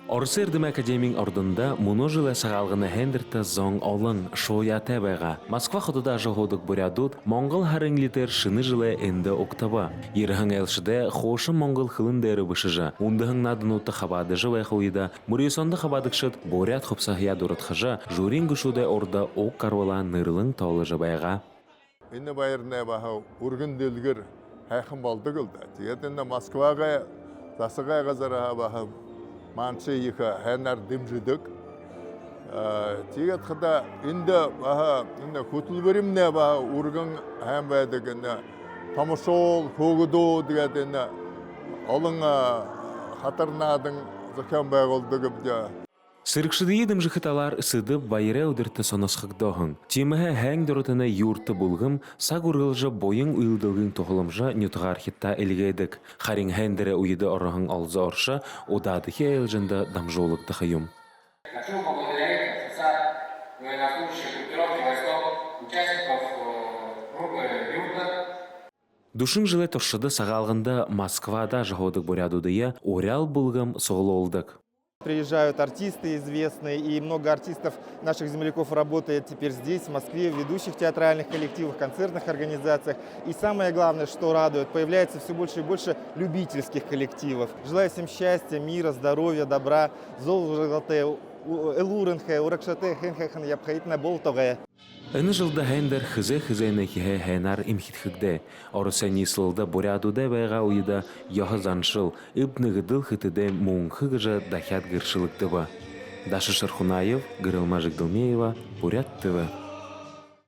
Орос Эрдэм Академийн ордонда множил сагалганы хендерта зон олон шоята байгаа. Москва хотуда жоходог бурядууд Монгол харин литер шыны жылы энде октава. Ерхан элшде хошин Монгол хылын дээрі бышыжа. Ундахын надынуты хабады жывайх уйда. Мурисонды хабадыкшыт бурят хопсахия дуратхажа. Журин гүшуде орда ок карвала нырлын таулы жабайға. Инне байырны баха ургын делгер хайхын балдык ылда. Тэгээд инне Москвага засыгай газара баха манчы иха хэнар димжидик. Тэгээд хада инде баха инне хөтөлбөримне баха ургын хайм байдаг инне тамошол хөгдөө тэгээд инне олон хатарнадын закан байгуулдаг бдя. Сырыкшыдыйдым жыхыталар сыдып байыра удырты соносхыгдоғын. Теміхі хәң дұрытыны юрты бұлғым, саг урғылжы бойың уйылдылғын тоғылымжа нютығар хитта әлгейдік. Харин хәндірі уйды орығын алзы орша, одадығы әйілжінді дамжолық дұхайым. Хочу поблагодарить отца военнослужащих группировки войсков, участников группы «Юрта». Душың жылы тұршыды сағалғында Москвада жығодық бурядудыя орял бұлғым соғылы олдық. Приезжают артисты известные, и много артистов наших земляков работает теперь здесь, в Москве, в ведущих театральных коллективах, концертных организациях. И самое главное, что радует, появляется все больше и больше любительских коллективов. Желаю всем счастья, мира, здоровья, добра. Золгате, элуренхе, уракшате, хенхехан, ябхаитна болтове. Әні жылда хәндер хызе-хызайны кеге хәнар имхитхігде. Орысәні сылда бурядуды байға уйда яғы заншыл, үпні ғыдыл хытыды мұңқы ғыжа дахят гыршылықты ба. Дашы Шархунаев, Гырылма Жигдылмеева, Бурят ТВ.